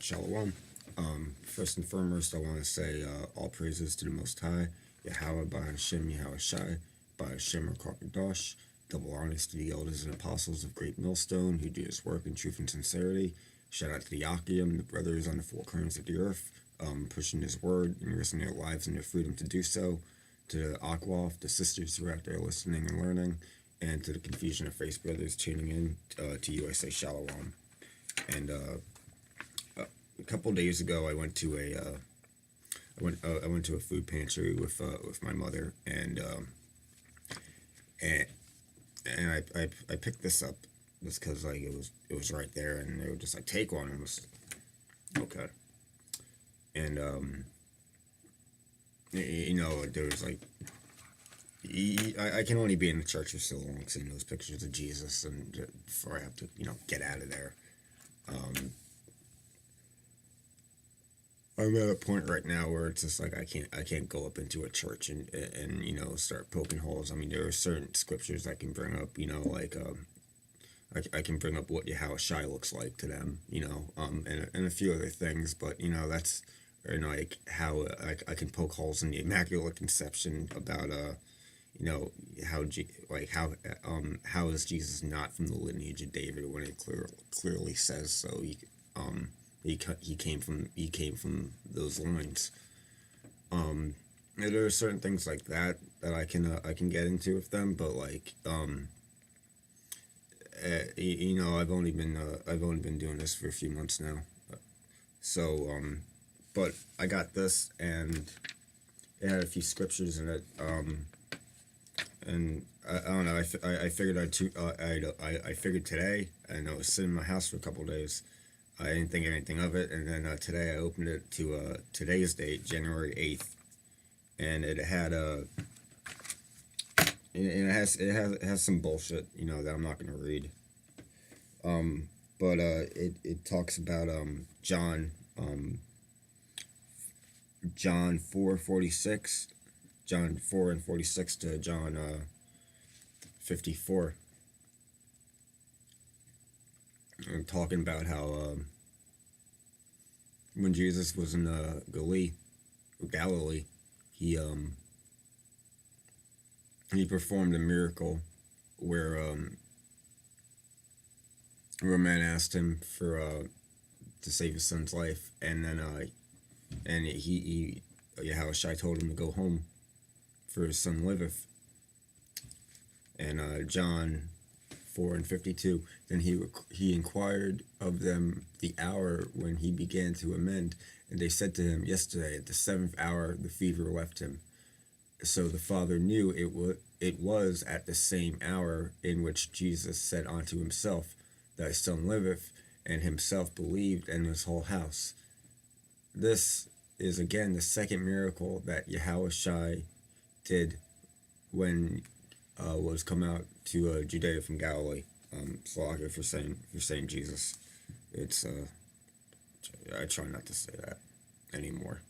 Shalom. First and foremost, I want to say all praises to the Most High, Yahweh, by Hashem, Yahweh Shai, by Hashem, Kadosh. Double honors to the elders and apostles of Great Millstone who do his work in truth and sincerity. Shout out to the Yakim, the brothers on the four corners of the earth, pushing his word and risking their lives and their freedom to do so. To the Akwaf, the sisters who are out there listening and learning, and to the Confusion of Face brothers tuning in to you, I say Shalom. And a couple days ago, I went to I went to a food pantry with my mother, and I picked this up just because like it was right there, and they were just like, take one, and I was okay. And you know, there was like I can only be in the church for so long seeing those pictures of Jesus, and before I have to get out of there. I'm at a point right now where it's just like I can't go up into a church and start poking holes. I mean, there are certain scriptures I can bring up, like I can bring up what Yahweh Shai looks like to them, and a few other things, but that's like how I can poke holes in the Immaculate Conception about how is Jesus not from the lineage of David when it clearly says so. He came from those lines. There are certain things like that I can get into with them, but like I've only been doing this for a few months now, so but I got this, and it had a few scriptures in it, and I don't know. I figured I figured today, and I was sitting in my house for a couple of days. I didn't think anything of it, and then today I opened it to today's date, January 8th, and it had it has some bullshit, that I'm not gonna read. But it talks about John 4:46, John 4 and 46 to John 54. I'm talking about how when Jesus was in Galilee, he performed a miracle where a man asked him for to save his son's life, and then he Yahweh Shai told him to go home, for his son liveth. And John 4 and 52. Then he inquired of them the hour when he began to amend, and they said to him, yesterday at the 7th hour the fever left him. So the father knew it was at the same hour in which Jesus said unto himself, thy son liveth, and himself believed, and his whole house. This is again the second miracle that Yahweh Shai did when was come out to Judea from Galilee. Slaga for saying Jesus. It's I try not to say that anymore.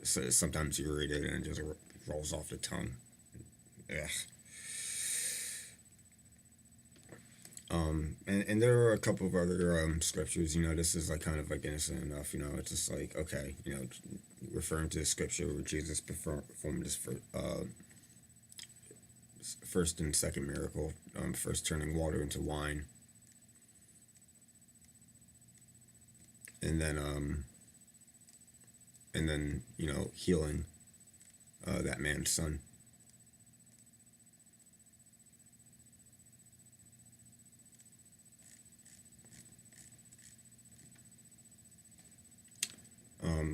So sometimes you read it and it just rolls off the tongue. Yeah. And there are a couple of other scriptures. This is like kind of like innocent enough. It's just like, okay, referring to the scripture where Jesus performed his first and second miracle, first turning water into wine, and then healing that man's son.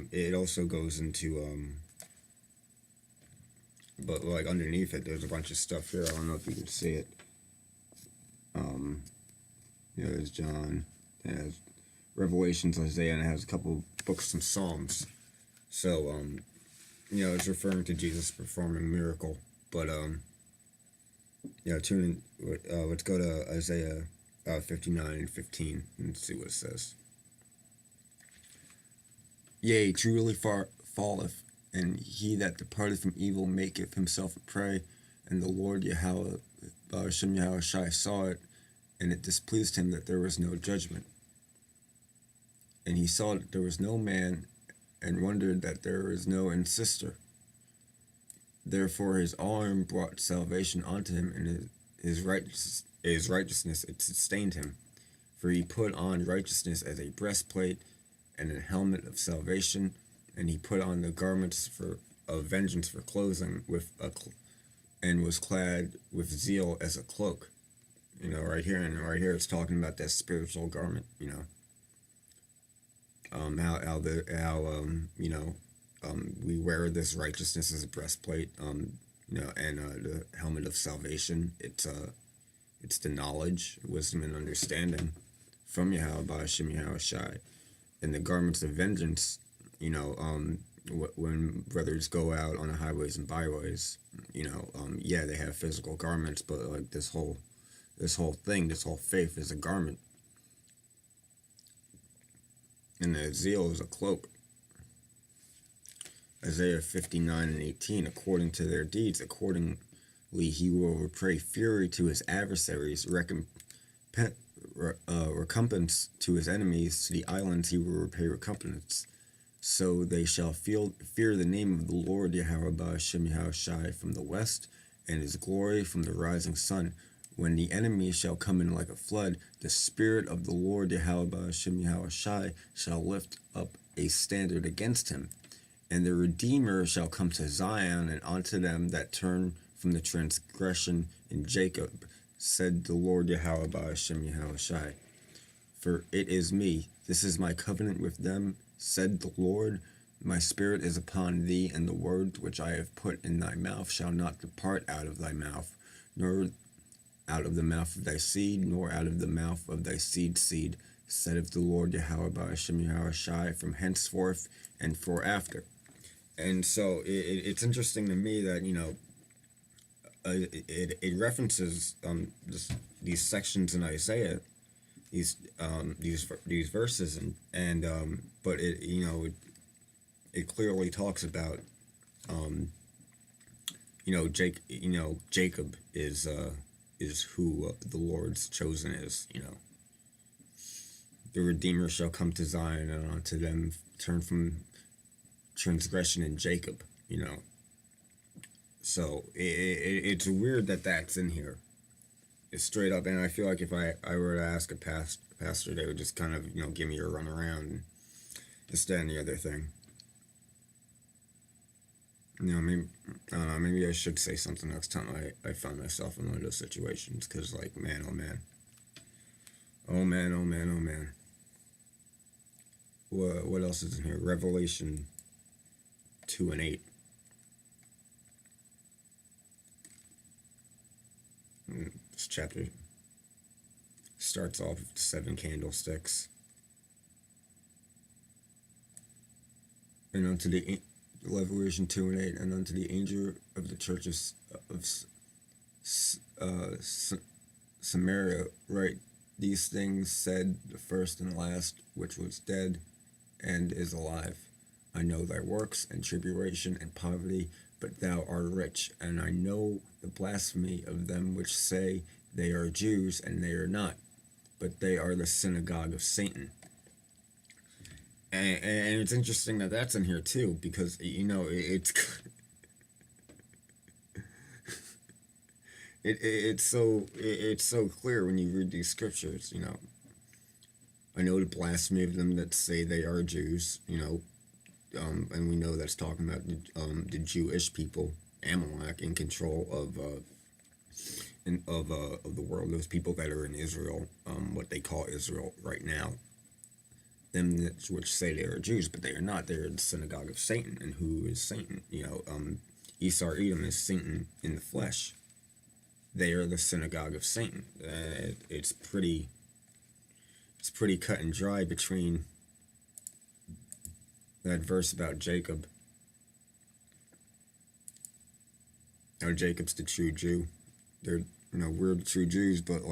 It also goes into but like underneath it, there's a bunch of stuff here. I don't know if you can see it. There's John, it has Revelations, Isaiah, and it has a couple books and Psalms. So, it's referring to Jesus performing a miracle. But, tune in. Let's go to Isaiah 59 and 15 and see what it says. Yea, truly falleth, and he that departeth from evil maketh himself a prey, and the Lord Yahweh, Hashem Yahweh Shai, saw it, and it displeased him that there was no judgment. And he saw that there was no man, and wondered that there was no ancestor. Therefore his arm brought salvation unto him, and his righteousness it sustained him. For he put on righteousness as a breastplate, and a helmet of salvation, and he put on the garments of vengeance for clothing, and was clad with zeal as a cloak. Right here it's talking about that spiritual garment. We wear this righteousness as a breastplate. And the helmet of salvation. It's the knowledge, wisdom, and understanding from Yahweh Ba'ashem Yahweh Shai. And the garments of vengeance, when brothers go out on the highways and byways, they have physical garments, but like this whole faith is a garment. And the zeal is a cloak. Isaiah 59:18, according to their deeds, accordingly he will repay fury to his adversaries, recompense to his enemies. To the islands he will repay recompense. So they shall fear the name of the Lord Yahweh Ba'ashem Yahweh Shai from the west, and his glory from the rising sun. When the enemy shall come in like a flood, the Spirit of the Lord Yahweh Ba'ashem Yahweh Shai shall lift up a standard against him. And the Redeemer shall come to Zion, and unto them that turn from the transgression in Jacob, said the Lord Yahweh Ba'ashem Yahweh Shai. For it is me, this is my covenant with them, said the Lord. My spirit is upon thee, and the words which I have put in thy mouth shall not depart out of thy mouth, nor out of the mouth of thy seed, nor out of the mouth of thy seed's seed, saith the Lord Yahweh Ba'ashem Yahweh Shai, from henceforth and foreafter. And so it's interesting to me that it references these sections in Isaiah, these verses, but it clearly talks about Jacob is who the Lord's chosen is. The Redeemer shall come to Zion, and unto them turn from transgression in Jacob. So it's weird that that's in here. It's straight up, and I feel like if I were to ask a pastor, they would just kind of give me a run around and this, that, and the other thing. Maybe I don't know. Maybe I should say something next time I find myself in one of those situations, because oh man, what else is in here? Revelation 2:8. This chapter starts off with 7 candlesticks. And unto the Revelation 2:8, and unto the angel of the church of Samaria write, these things said the first and last, which was dead and is alive. I know thy works, and tribulation, and poverty, but thou art rich. And I know the blasphemy of them which say they are Jews, and they are not, but they are the synagogue of Satan. And it's interesting that that's in here too, because it's so clear when you read these scriptures. I know the blasphemy of them that say they are Jews. And we know that's talking about the Jewish people, Amalek, in control of the world. Those people that are in Israel, what they call Israel right now. Them which say they are Jews, but they are not. They are the synagogue of Satan. And who is Satan? Esar Edom is Satan in the flesh. They are the synagogue of Satan. It's pretty cut and dry between that verse about Jacob. How Jacob's the true Jew. They're we're the true Jews, but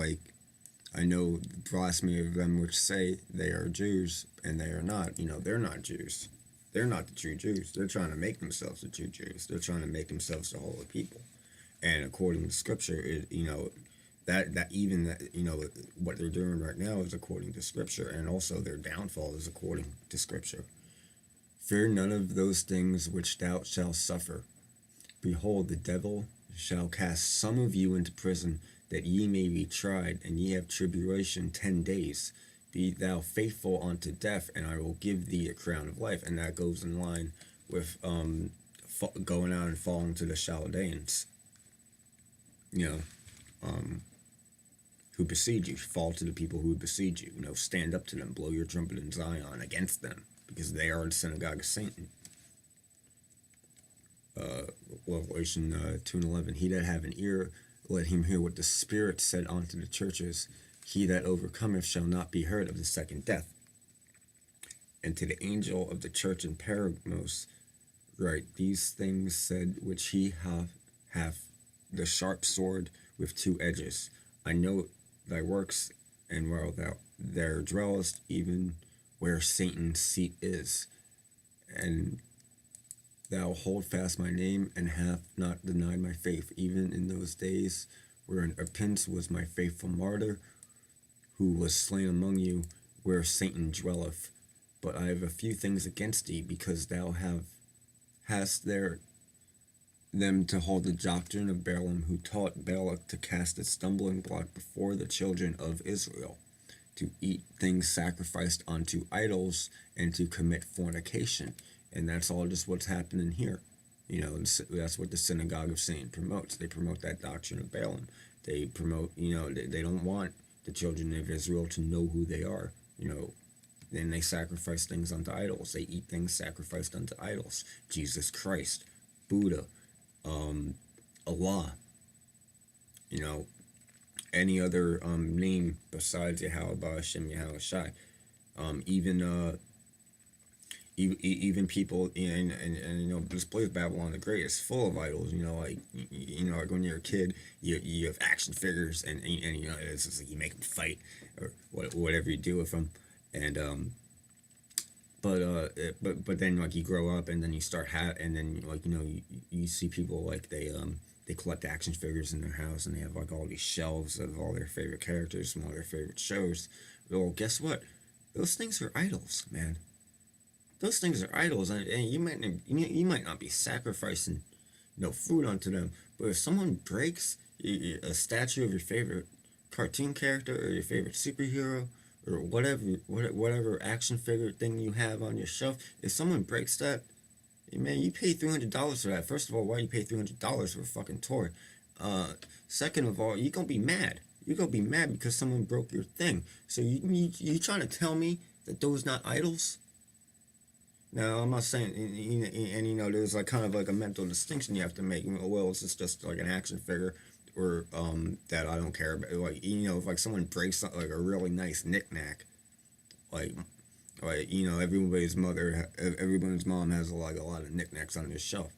I know the blasphemy of them which say they are Jews, and they are not. They're not Jews. They're not the true Jews. They're trying to make themselves the true Jews. They're trying to make themselves the holy people. And according to Scripture, that even that, what they're doing right now is according to Scripture, and also their downfall is according to Scripture. Fear none of those things which thou shalt suffer. Behold, the devil shall cast some of you into prison, that ye may be tried, and ye have tribulation 10 days. Be thou faithful unto death, and I will give thee a crown of life. And that goes in line with going out and falling to the Chaldeans, who besiege you. Fall to the people who besiege you. Stand up to them, blow your trumpet in Zion against them, because they are the synagogue of Satan. Revelation 2:11. He that have an ear, let him hear what the Spirit said unto the churches. He that overcometh shall not be hurt of the second death. And to the angel of the church in Pergamos write, these things said which he hath the sharp sword with 2 edges. I know thy works, and where thou there dwellest, even where Satan's seat is. And thou hold fast my name, and have not denied my faith, even in those days wherein Erpins was my faithful martyr, who was slain among you, where Satan dwelleth. But I have a few things against thee, because thou hast there them to hold the doctrine of Balaam, who taught Balak to cast a stumbling block before the children of Israel, to eat things sacrificed unto idols, and to commit fornication. And that's all just what's happening here. That's what the synagogue of Satan promotes. They promote that doctrine of Balaam. They promote, they don't want the children of Israel to know who they are. Then they sacrifice things unto idols. They eat things sacrificed unto idols. Jesus Christ, Buddha, Allah, any other name besides Yahweh Hashem Yahweh Shai. Even people, and this place Babylon the Great is full of idols. Like when you're a kid, you have action figures, and it's just like you make them fight or whatever you do with them, and but then like you grow up, and then you start and then you see people like they collect action figures in their house, and they have like all these shelves of all their favorite characters from all their favorite shows. Well, guess what? Those things are idols, man. Those things are idols, and you might not be sacrificing food unto them, but if someone breaks a statue of your favorite cartoon character or your favorite superhero or whatever action figure thing you have on your shelf, if someone breaks that, man, you pay $300 for that. First of all, why you pay $300 for a fucking toy? Second of all, you're gonna be mad. You're gonna be mad because someone broke your thing. So you trying to tell me that those not idols? Now, I'm not saying, and there's like kind of like a mental distinction you have to make. Well, it's just like an action figure, or that I don't care about. Like if like someone breaks like a really nice knickknack, like everybody's mom has like a lot of knickknacks on their shelf,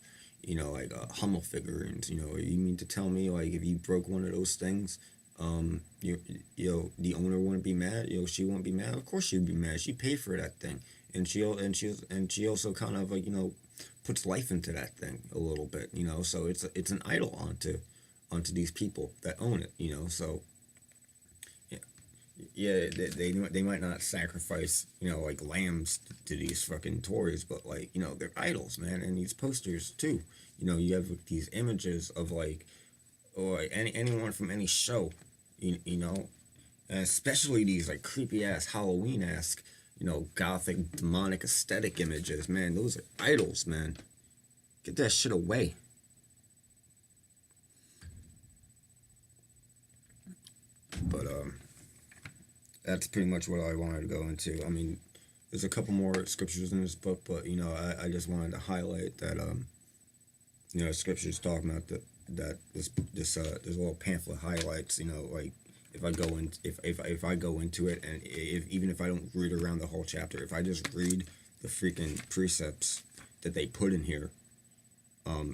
like Hummel figurines. You mean to tell me like if you broke one of those things, the owner wouldn't be mad? She won't be mad. Of course she'd be mad. She paid for that thing. And she also kind of like puts life into that thing a little bit, so it's an idol onto these people that own it, so they might not sacrifice like lambs to these fucking toys, but like they're idols, man. And these posters too, you have these images of like anyone from any show, and especially these like creepy ass Halloween-esque gothic, demonic, aesthetic images, man. Those are idols, man. Get that shit away. But, that's pretty much what I wanted to go into. I mean, there's a couple more scriptures in this book, but, I just wanted to highlight that, scriptures talking about that this little pamphlet highlights, like, if I go into it, and even if I don't read around the whole chapter, if I just read the freaking precepts that they put in here,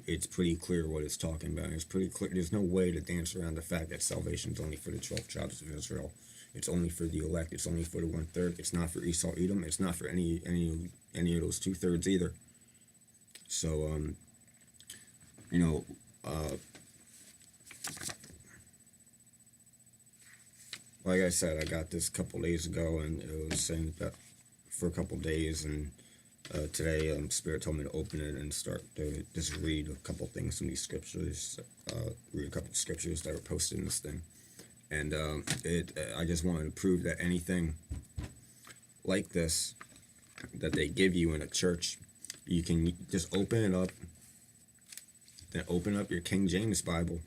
it's pretty clear what it's talking about. It's pretty clear. There's no way to dance around the fact that salvation is only for the 12 tribes of Israel. It's only for the elect. It's only for the 1/3. It's not for Esau, Edom. It's not for any of those 2/3 either. So like I said, I got this a couple days ago, and it was saying that for a couple days, and today, Spirit told me to open it and start to just read a couple things from these scriptures, read a couple of scriptures that were posted in this thing, and I just wanted to prove that anything like this that they give you in a church, you can just open it up, then open up your King James Bible,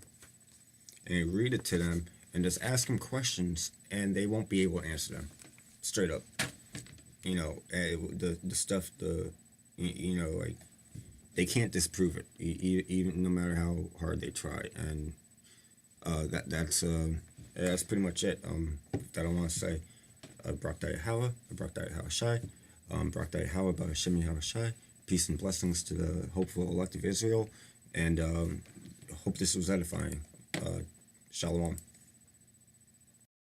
and read it to them, and just ask them questions, and they won't be able to answer them, straight up. The stuff, like, they can't disprove it, even no matter how hard they try, and that's pretty much it. That I want to say. Barak Yahweh, Barak Yahweh Shai, Barak Yahweh B'Hashem Yahweh Shai. Peace and blessings to the hopeful elect of Israel, and hope this was edifying. Shalom.